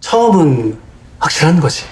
처음은 확실한 거지.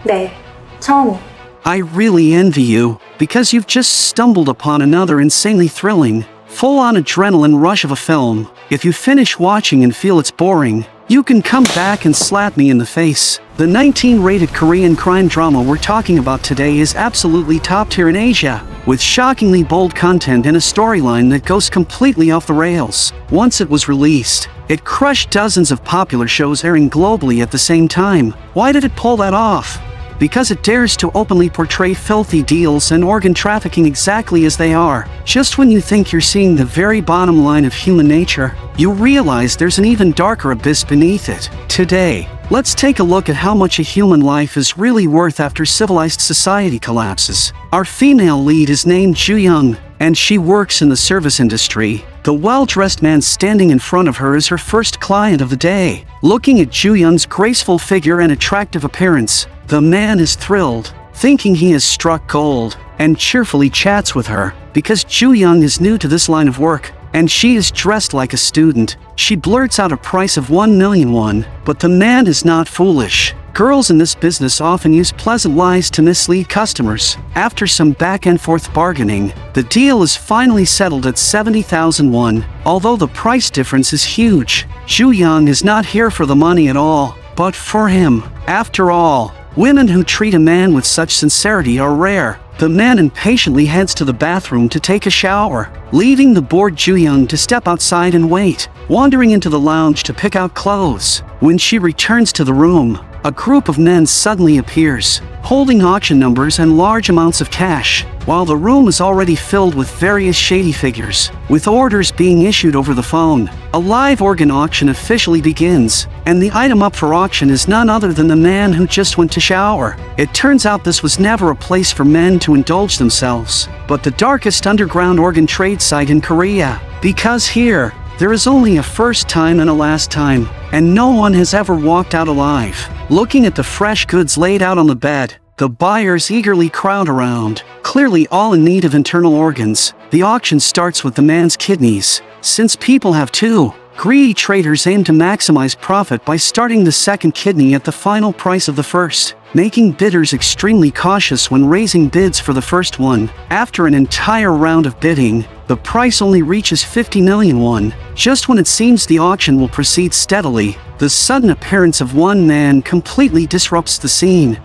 네, 처음이. I really envy you, because you've just stumbled upon another insanely thrilling, full-on adrenaline rush of a film. If you finish watching and feel it's boring, you can come back and slap me in the face. The 19-rated Korean crime drama we're talking about today is absolutely top tier in Asia, with shockingly bold content and a storyline that goes completely off the rails. Once it was released, it crushed dozens of popular shows airing globally at the same time. Why did it pull that off? Because it dares to openly portray filthy deals and organ trafficking exactly as they are. Just when you think you're seeing the very bottom line of human nature, you realize there's an even darker abyss beneath it. Today, let's take a look at how much a human life is really worth after civilized society collapses. Our female lead is named Ju Young, and she works in the service industry. The well-dressed man standing in front of her is her first client of the day. Looking at Ju Young's graceful figure and attractive appearance, the man is thrilled, thinking he has struck gold, and cheerfully chats with her. Because Ju Young is new to this line of work, and she is dressed like a student, she blurts out a price of 1 million won, but the man is not foolish. Girls in this business often use pleasant lies to mislead customers. After some back and forth bargaining, the deal is finally settled at 70,000 won. Although the price difference is huge, Ju Young is not here for the money at all, but for him. After all, women who treat a man with such sincerity are rare. The man impatiently heads to the bathroom to take a shower, leaving the bored Ju Young to step outside and wait, wandering into the lounge to pick out clothes. When she returns to the room, a group of men suddenly appears, holding auction numbers and large amounts of cash, while the room is already filled with various shady figures. With orders being issued over the phone, a live organ auction officially begins, and the item up for auction is none other than the man who just went to shower. It turns out this was never a place for men to indulge themselves, but the darkest underground organ trade site in Korea. Because here, there is only a first time and a last time, and no one has ever walked out alive. Looking at the fresh goods laid out on the bed, the buyers eagerly crowd around, clearly all in need of internal organs. The auction starts with the man's kidneys. Since people have two, greedy traders aim to maximize profit by starting the second kidney at the final price of the first, making bidders extremely cautious when raising bids for the first one. After an entire round of bidding, the price only reaches 50 million won. Just when it seems the auction will proceed steadily, the sudden appearance of one man completely disrupts the scene.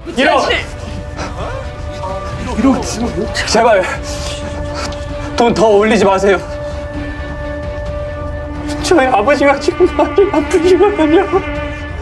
제발 돈 더 올리지 마세요. 저희 아버지가 지금 많이 아프시거든요.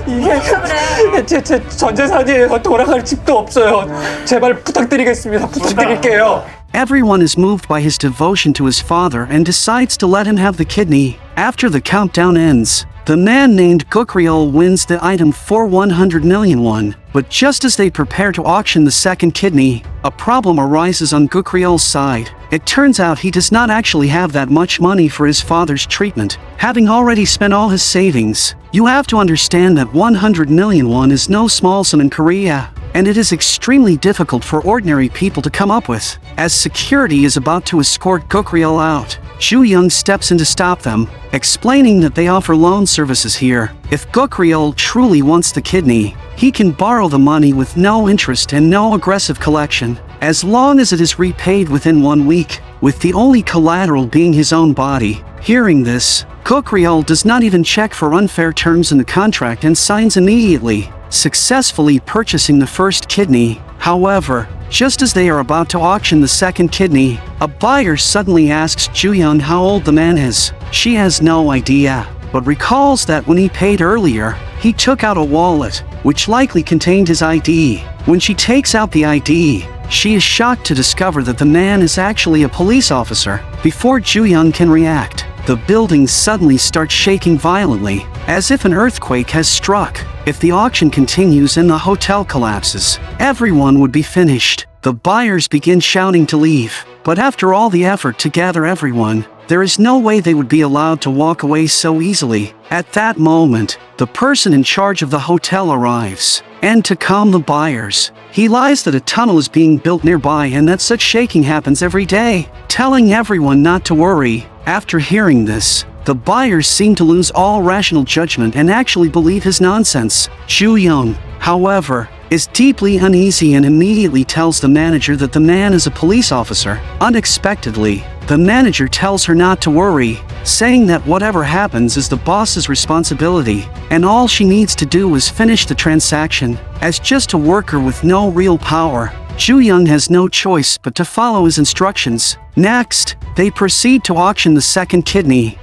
이게 제 전 재산이에요. 돌아갈 집도 없어요. 제발 부탁드리겠습니다. 부탁드릴게요. Everyone is moved by his devotion to his father and decides to let him have the kidney. After the countdown ends, the man named Gukryol wins the item for 100 million won. But just as they prepare to auction the second kidney, a problem arises on Gukryol's side. It turns out he does not actually have that much money for his father's treatment, having already spent all his savings. You have to understand that 100 million won is no small sum in Korea, and it is extremely difficult for ordinary people to come up with. As security is about to escort Gukryol out, Ju Young steps in to stop them, explaining that they offer loan services here. If Gukryol truly wants the kidney, he can borrow the money with no interest and no aggressive collection, as long as it is repaid within 1 week, with the only collateral being his own body. Hearing this, Gukryol does not even check for unfair terms in the contract and signs immediately, successfully purchasing the first kidney. However, just as they are about to auction the second kidney, a buyer suddenly asks Ju Young how old the man is. She has no idea, but recalls that when he paid earlier, he took out a wallet, which likely contained his ID. When she takes out the ID, she is shocked to discover that the man is actually a police officer. Before Ju Young can react, the building suddenly starts shaking violently, as if an earthquake has struck. If the auction continues and the hotel collapses, everyone would be finished. The buyers begin shouting to leave, but after all the effort to gather everyone, there is no way they would be allowed to walk away so easily. At that moment, the person in charge of the hotel arrives, and to calm the buyers, he lies that a tunnel is being built nearby and that such shaking happens every day, telling everyone not to worry. After hearing this, the buyers seem to lose all rational judgment and actually believe his nonsense. Ju-young, however, is deeply uneasy and immediately tells the manager that the man is a police officer. Unexpectedly, the manager tells her not to worry, saying that whatever happens is the boss's responsibility, and all she needs to do is finish the transaction. As just a worker with no real power, Ju-young has no choice but to follow his instructions. Next, they proceed to auction the second kidney.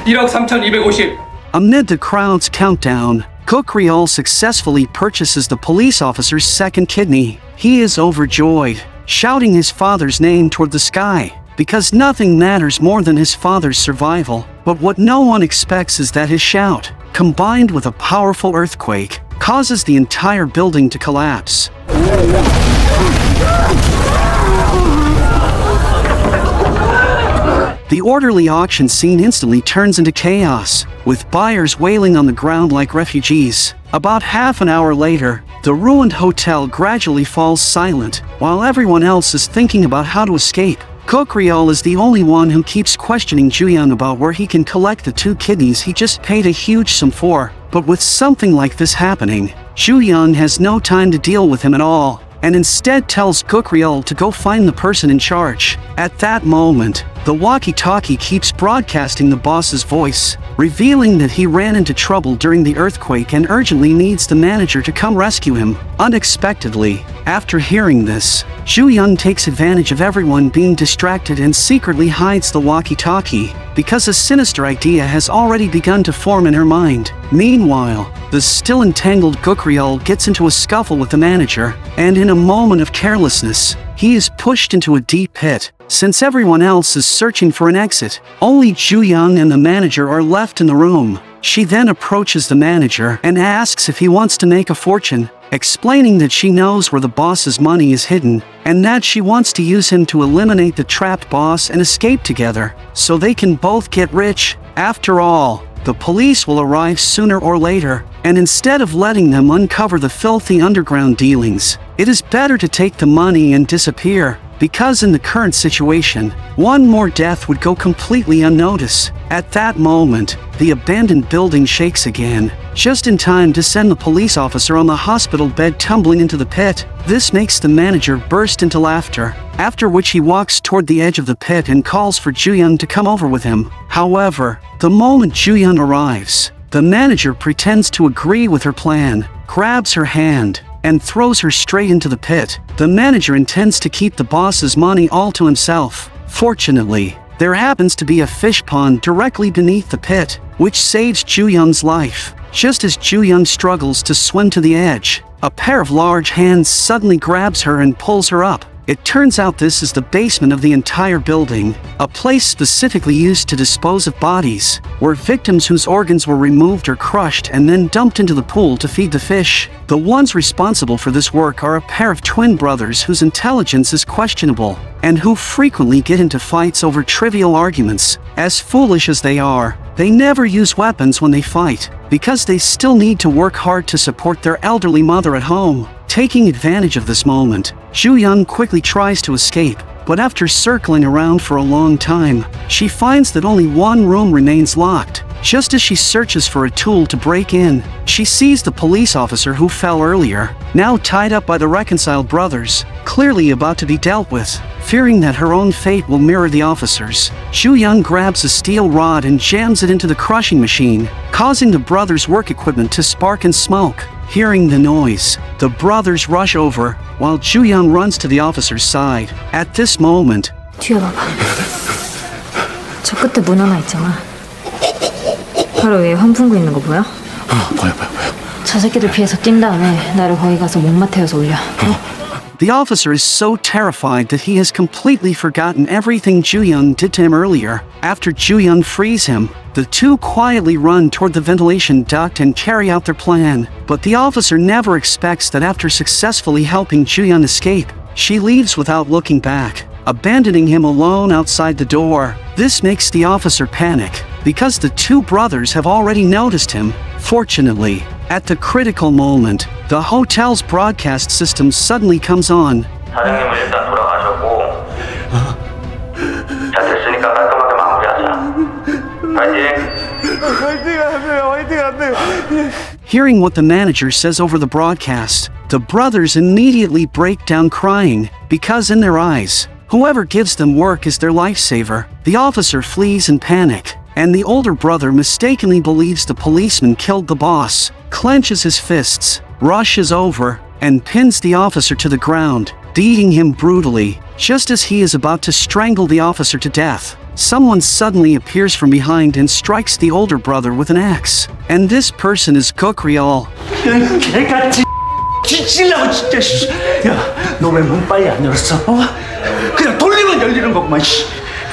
1억 3,250. Amid the crowd's countdown, Kukryul successfully purchases the police officer's second kidney. He is overjoyed, shouting his father's name toward the sky, because nothing matters more than his father's survival. But what no one expects is that his shout, combined with a powerful earthquake, causes the entire building to collapse. The orderly auction scene instantly turns into chaos, with buyers wailing on the ground like refugees. About half an hour later, the ruined hotel gradually falls silent, while everyone else is thinking about how to escape. Kukryul is the only one who keeps questioning Ju-young about where he can collect the 2 kidneys he just paid a huge sum for. But with something like this happening, Ju-young has no time to deal with him at all, and instead tells Kukryul to go find the person in charge. At that moment, the walkie-talkie keeps broadcasting the boss's voice, revealing that he ran into trouble during the earthquake and urgently needs the manager to come rescue him. Unexpectedly, after hearing this, Ju-young takes advantage of everyone being distracted and secretly hides the walkie-talkie, because a sinister idea has already begun to form in her mind. Meanwhile, the still entangled Kukryul gets into a scuffle with the manager, and in a moment of carelessness, he is pushed into a deep pit. Since everyone else is searching for an exit, only Ju-young and the manager are left in the room. She then approaches the manager and asks if he wants to make a fortune, explaining that she knows where the boss's money is hidden, and that she wants to use him to eliminate the trapped boss and escape together, so they can both get rich. After all, the police will arrive sooner or later, and instead of letting them uncover the filthy underground dealings, it is better to take the money and disappear, because in the current situation, one more death would go completely unnoticed. At that moment, the abandoned building shakes again, just in time to send the police officer on the hospital bed tumbling into the pit. This makes the manager burst into laughter, after which he walks toward the edge of the pit and calls for Ju-young to come over with him. However, the moment Ju-young arrives, the manager pretends to agree with her plan, grabs her hand, and throws her straight into the pit. The manager intends to keep the boss's money all to himself. Fortunately, there happens to be a fish pond directly beneath the pit, which saves Ju-young's life. Just as Ju-young struggles to swim to the edge, a pair of large hands suddenly grabs her and pulls her up. It turns out this is the basement of the entire building, a place specifically used to dispose of bodies, where victims whose organs were removed are crushed and then dumped into the pool to feed the fish. The ones responsible for this work are a pair of twin brothers whose intelligence is questionable, and who frequently get into fights over trivial arguments. As foolish as they are, they never use weapons when they fight, because they still need to work hard to support their elderly mother at home. Taking advantage of this moment, Ju-young quickly tries to escape, but after circling around for a long time, she finds that only one room remains locked. Just as she searches for a tool to break in, she sees the police officer who fell earlier, now tied up by the reconciled brothers, clearly about to be dealt with. Fearing that her own fate will mirror the officers, Ju-young grabs a steel rod and jams it into the crushing machine, causing the brothers' work equipment to spark and smoke. Hearing the noise, the brothers rush over, while Ju-young runs to the officer's side. At this moment, 뒤에 봐봐. 저 끝에 문 하나 있잖아. 바로 위에 환풍구 있는 거 보여? 보여. 저 새끼들 피해서 뛴 다음에 나를 거기 가서 목마 태워서 올려. the officer is so terrified that he has completely forgotten everything Ju-young did to him earlier. After Ju-young frees him, the two quietly run toward the ventilation duct and carry out their plan. But the officer never expects that after successfully helping Ju-young escape, she leaves without looking back, abandoning him alone outside the door. This makes the officer panic, because the two brothers have already noticed him. Fortunately, at the critical moment, the hotel's broadcast system suddenly comes on. 사장님은 일단 돌아가셨고 자 됐으니까 깔끔하게 마무리하자. 파이팅! Hearing what the manager says over the broadcast, the brothers immediately break down crying, because in their eyes, whoever gives them work is their lifesaver. The officer flees in panic, and the older brother mistakenly believes the policeman killed the boss, clenches his fists, rushes over, and pins the officer to the ground, beating him brutally. Just as he is about to strangle the officer to death, someone suddenly appears from behind and strikes the older brother with an axe. And this person is Gokryol. 개같이 뒤질라고 진짜. 야, 너 왜 문 빨리 안 열었어? 그냥 돌리면 열리는 거구만.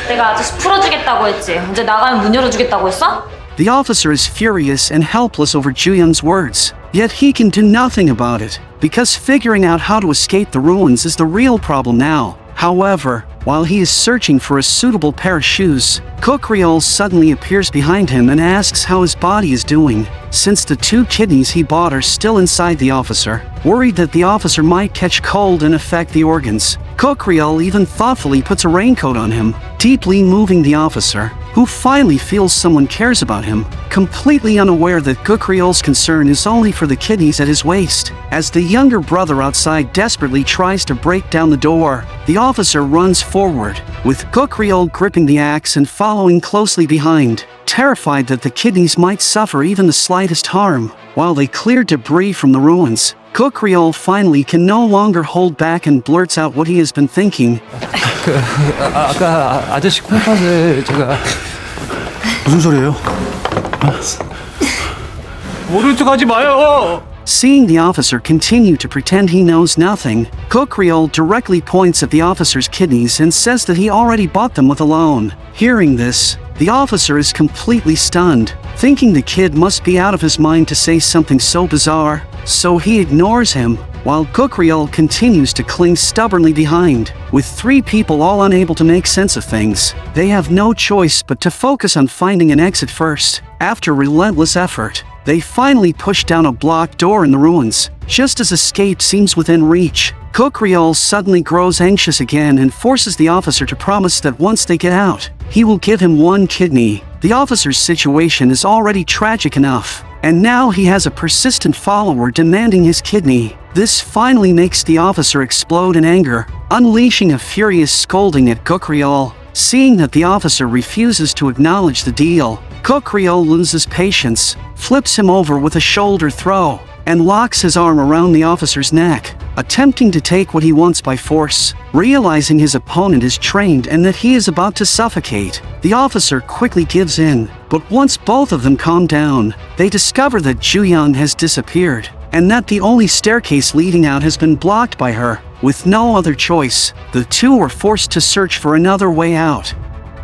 내가 아저씨 풀어주겠다고 했지. 이제 나가면 문 열어주겠다고 했어? The officer is furious and helpless over Ju-young's words, yet he can do nothing about it, because figuring out how to escape the ruins is the real problem now. However, while he is searching for a suitable pair of shoes, Gokryol suddenly appears behind him and asks how his body is doing, since the 2 kidneys he bought are still inside the officer. Worried that the officer might catch cold and affect the organs, Gokryol even thoughtfully puts a raincoat on him, deeply moving the officer, who finally feels someone cares about him, completely unaware that Gokryol's concern is only for the kidneys at his waist. As the younger brother outside desperately tries to break down the door, the officer runs forward, with Gokryol gripping the axe and following closely behind, terrified that the kidneys might suffer even the slightest harm. While they clear debris from the ruins, Gokryol finally can no longer hold back and blurts out what he has been thinking. 아까 아저씨 콩팥을 제가 무슨 소리예요? 모른 척 하지 마요. Seeing the officer continue to pretend he knows nothing, Gokryol directly points at the officer's kidneys and says that he already bought them with a loan. Hearing this, the officer is completely stunned, thinking the kid must be out of his mind to say something so bizarre, so he ignores him, while Gokryol continues to cling stubbornly behind. With 3 people all unable to make sense of things, they have no choice but to focus on finding an exit first. After relentless effort, they finally push down a blocked door in the ruins. Just as escape seems within reach, Gokryol suddenly grows anxious again and forces the officer to promise that once they get out, he will give him 1 kidney. The officer's situation is already tragic enough, and now he has a persistent follower demanding his kidney. This finally makes the officer explode in anger, unleashing a furious scolding at Gokryol. Seeing that the officer refuses to acknowledge the deal, Gokryol loses patience, flips him over with a shoulder throw, and locks his arm around the officer's neck, attempting to take what he wants by force. Realizing his opponent is trained and that he is about to suffocate, the officer quickly gives in. But once both of them calm down, they discover that Ju-young has disappeared, and that the only staircase leading out has been blocked by her. With no other choice, the 2 are forced to search for another way out.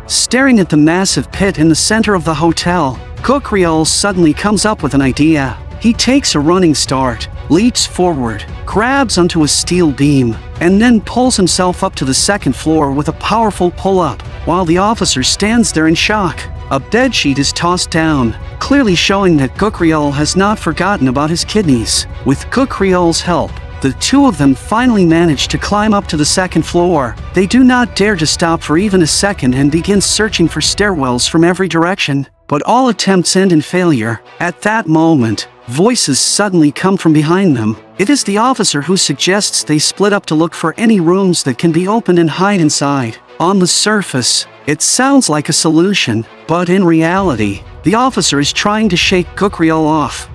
Staring at the massive pit in the center of the hotel, Gokryol suddenly comes up with an idea. He takes a running start, leaps forward, grabs onto a steel beam, and then pulls himself up to the 2nd floor with a powerful pull-up, while the officer stands there in shock. A bedsheet is tossed down, clearly showing that Gokryol has not forgotten about his kidneys. With Gokryol's help, the 2 of them finally manage to climb up to the 2nd floor. They do not dare to stop for even a second and begin searching for stairwells from every direction, but all attempts end in failure. At that moment, voices suddenly come from behind them. It is the officer who suggests they split up to look for any rooms that can be opened and hide inside. On the surface, it sounds like a solution, but in reality, the officer is trying to shake Gokryol off.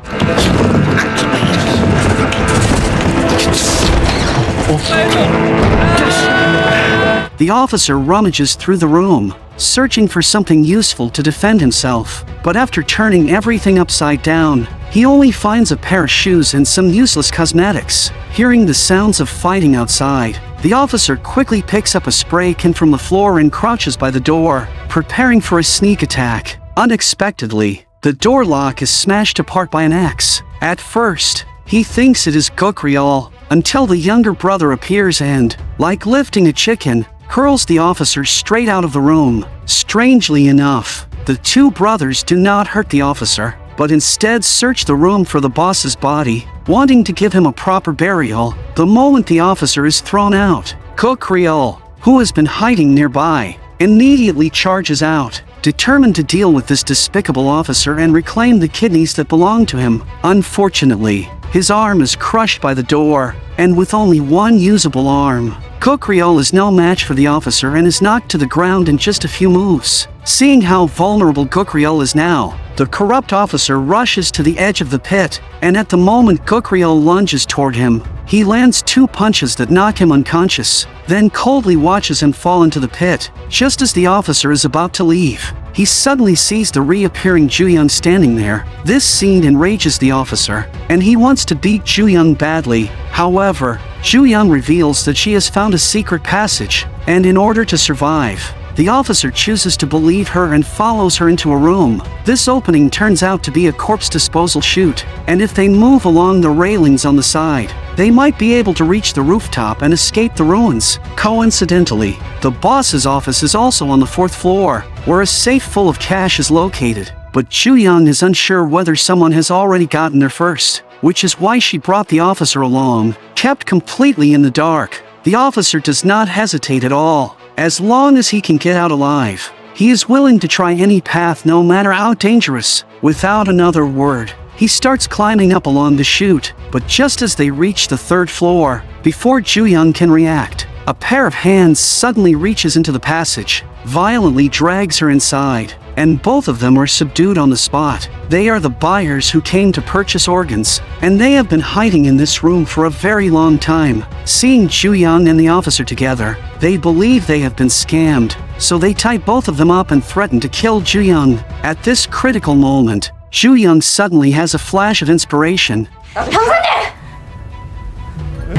The officer rummages through the room, searching for something useful to defend himself, but after turning everything upside down, he only finds a pair of shoes and some useless cosmetics. Hearing the sounds of fighting outside, the officer quickly picks up a spray can from the floor and crouches by the door, preparing for a sneak attack. Unexpectedly, the door lock is smashed apart by an axe. At first, he thinks it is Gokryol, until the younger brother appears and, like lifting a chicken, hurls the officer straight out of the room. Strangely enough, the 2 brothers do not hurt the officer, but instead search the room for the boss's body, wanting to give him a proper burial. The moment the officer is thrown out, Gokryol, who has been hiding nearby, immediately charges out, determined to deal with this despicable officer and reclaim the kidneys that belong to him. Unfortunately, his arm is crushed by the door, and with only one usable arm, Cocriol is no match for the officer and is knocked to the ground in just a few moves. Seeing how vulnerable Cocriol is now, the corrupt officer rushes to the edge of the pit, and at the moment Cocriol lunges toward him, he lands 2 punches that knock him unconscious, then coldly watches him fall into the pit. Just as the officer is about to leave, he suddenly sees the reappearing Ju-young standing there. This scene enrages the officer, and he wants to beat Ju-young badly. However, Ju-young reveals that she has found a secret passage, and in order to survive, the officer chooses to believe her and follows her into a room. This opening turns out to be a corpse disposal chute, and if they move along the railings on the side, they might be able to reach the rooftop and escape the ruins. Coincidentally, the boss's office is also on the 4th floor, where a safe full of cash is located. But Ju-young is unsure whether someone has already gotten there first, which is why she brought the officer along. Kept completely in the dark, the officer does not hesitate at all. As long as he can get out alive, he is willing to try any path no matter how dangerous. Without another word, he starts climbing up along the chute, but just as they reach the 3rd floor, before Ju-young can react, a pair of hands suddenly reaches into the passage, violently drags her inside, and both of them are subdued on the spot. They are the buyers who came to purchase organs, and they have been hiding in this room for a very long time. Seeing Ju-young and the officer together, they believe they have been scammed, so they tie both of them up and threaten to kill Ju-young. At this critical moment, Ju-young suddenly has a flash of inspiration.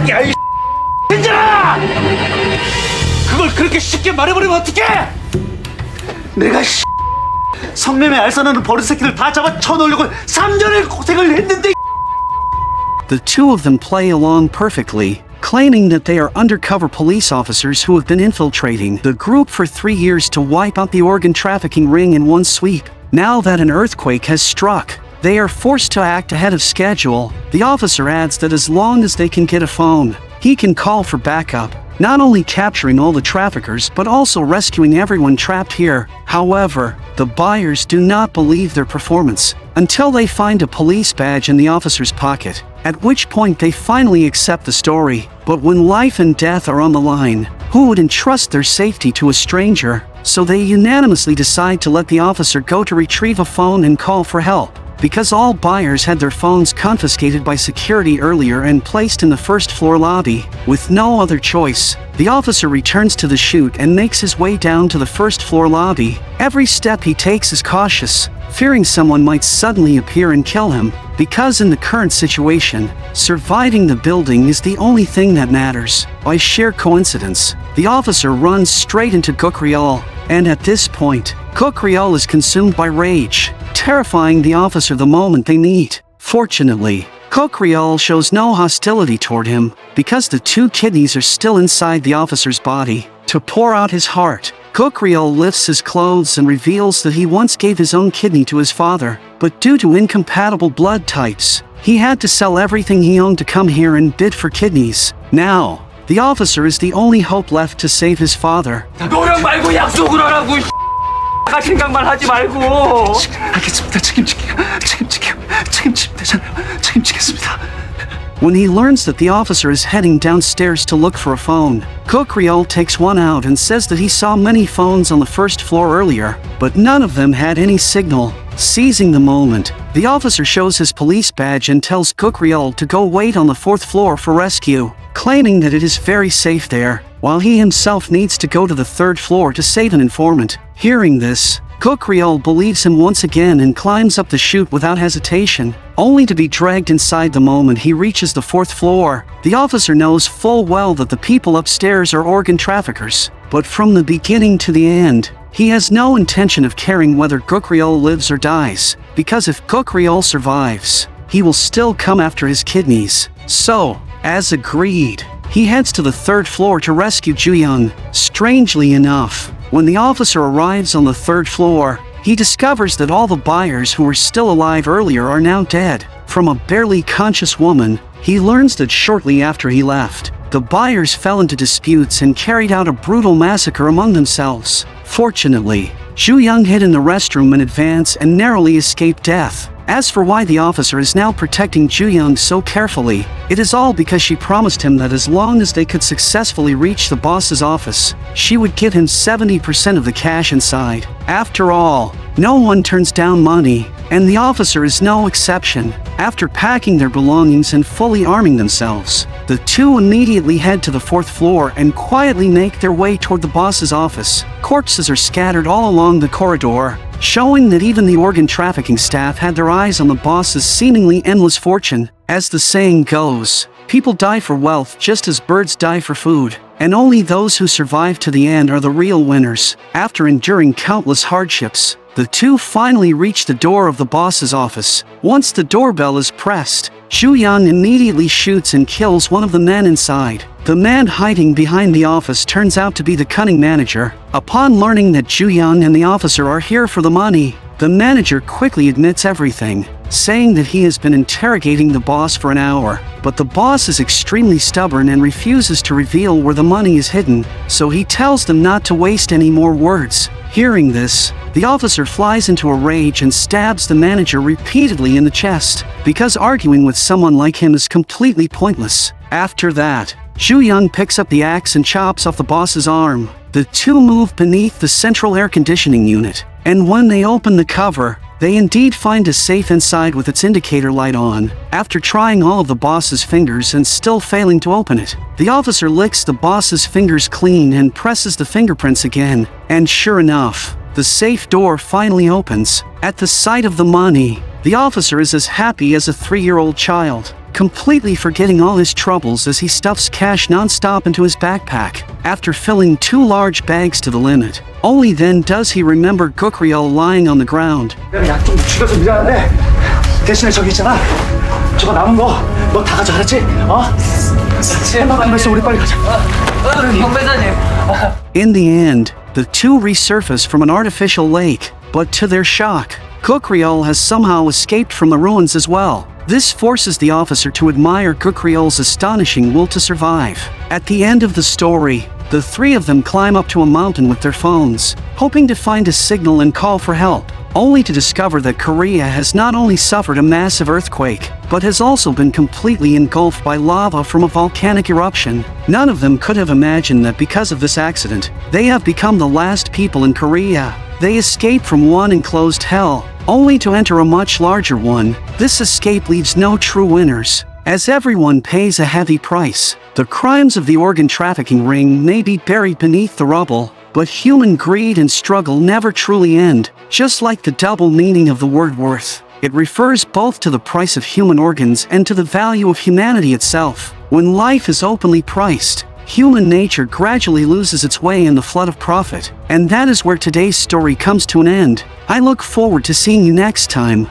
야, 이 괜찮아! 그걸 그렇게 쉽게 말해버리면 어떡해! 내가 성매매 알선하는 버릇 새끼들 다 잡아 쳐놓으려고 3년을 고생을 했는데. The two of them play along perfectly, claiming that they are undercover police officers who have been infiltrating the group for 3 years to wipe out the organ trafficking ring in one sweep. Now that an earthquake has struck, they are forced to act ahead of schedule. The officer adds that as long as they can get a phone, he can call for backup, not only capturing all the traffickers but also rescuing everyone trapped here. However, the buyers do not believe their performance until they find a police badge in the officer's pocket, at which point they finally accept the story. But when life and death are on the line, who would entrust their safety to a stranger? So they unanimously decide to let the officer go to retrieve a phone and call for help. Because all buyers had their phones confiscated by security earlier and placed in the 1st floor lobby, with no other choice, the officer returns to the chute and makes his way down to the 1st floor lobby. Every step he takes is cautious, fearing someone might suddenly appear and kill him, because in the current situation, surviving the building is the only thing that matters. By sheer coincidence, the officer runs straight into Cocriol, and at this point, Cocriol is consumed by rage, terrifying the officer the moment they meet. Fortunately, Cocriol shows no hostility toward him, because the 2 kidneys are still inside the officer's body. To pour out his heart, Cocriol lifts his clothes and reveals that he once gave his own kidney to his father, but due to incompatible blood types, he had to sell everything he owned to come here and bid for kidneys. Now, the officer is the only hope left to save his father. 노력 말고 약속을 하라고. 가 생각만 하지 말고. 알겠습니다. 책임지겠습니다. When he learns that the officer is heading downstairs to look for a phone, Cocriol takes one out and says that he saw many phones on the 1st floor earlier, but none of them had any signal. Seizing the moment, the officer shows his police badge and tells Cocriol to go wait on the 4th floor for rescue, claiming that it is very safe there, while he himself needs to go to the 3rd floor to save an informant. Hearing this, Cocriol believes him once again and climbs up the chute without hesitation, only to be dragged inside the moment he reaches the 4th floor. The officer knows full well that the people upstairs are organ traffickers, but from the beginning to the end, he has no intention of caring whether Cocriol lives or dies, because if Cocriol survives, he will still come after his kidneys. So, as agreed, he heads to the 3rd floor to rescue Ju-young. Strangely enough, when the officer arrives on the 3rd floor, he discovers that all the buyers who were still alive earlier are now dead. From a barely conscious woman, he learns that shortly after he left, the buyers fell into disputes and carried out a brutal massacre among themselves. Fortunately, Zhu Yang hid in the restroom in advance and narrowly escaped death. As for why the officer is now protecting Zhu Yang so carefully, it is all because she promised him that as long as they could successfully reach the boss's office, she would give him 70% of the cash inside. After all, no one turns down money, and the officer is no exception. After packing their belongings and fully arming themselves, the two immediately head to the 4th floor and quietly make their way toward the boss's office. Corpses are scattered all along the corridor, showing that even the organ trafficking staff had their eyes on the boss's seemingly endless fortune. As the saying goes, people die for wealth just as birds die for food, and only those who survive to the end are the real winners. After enduring countless hardships, the two finally reach the door of the boss's office. Once the doorbell is pressed, Zhu Yang immediately shoots and kills one of the men inside. The man hiding behind the office turns out to be the cunning manager. Upon learning that Zhu Yang and the officer are here for the money, the manager quickly admits everything, saying that he has been interrogating the boss for an hour. But the boss is extremely stubborn and refuses to reveal where the money is hidden, so he tells them not to waste any more words. Hearing this, the officer flies into a rage and stabs the manager repeatedly in the chest, because arguing with someone like him is completely pointless. After that, Zhu Yang picks up the axe and chops off the boss's arm. The two move beneath the central air conditioning unit, and when they open the cover, they indeed find a safe inside with its indicator light on. After trying all of the boss's fingers and still failing to open it, the officer licks the boss's fingers clean and presses the fingerprints again, and sure enough, the safe door finally opens. At the sight of the money, the officer is as happy as a 3-year-old child, completely forgetting all his troubles as he stuffs cash non-stop into his backpack. After filling 2 large bags to the limit, only then does he remember Gukriel lying on the ground. 내가 약 좀 죽여서 미안한데 대신에 저기 있잖아. 저거 남은 거 너 다 가져, 알았지? 가만있어, 우리 빨리 가자. In the end, the two resurface from an artificial lake, but to their shock, Gukriel has somehow escaped from the ruins as well. This forces the officer to admire Gukriel's astonishing will to survive. At the end of the story, the 3 of them climb up to a mountain with their phones, hoping to find a signal and call for help, only to discover that Korea has not only suffered a massive earthquake, but has also been completely engulfed by lava from a volcanic eruption. None of them could have imagined that because of this accident, they have become the last people in Korea. They escape from one enclosed hell, only to enter a much larger one. This escape leaves no true winners, as everyone pays a heavy price. The crimes of the organ trafficking ring may be buried beneath the rubble, but human greed and struggle never truly end. Just like the double meaning of the word worth, it refers both to the price of human organs and to the value of humanity itself. When life is openly priced, human nature gradually loses its way in the flood of profit. And that is where today's story comes to an end. I look forward to seeing you next time.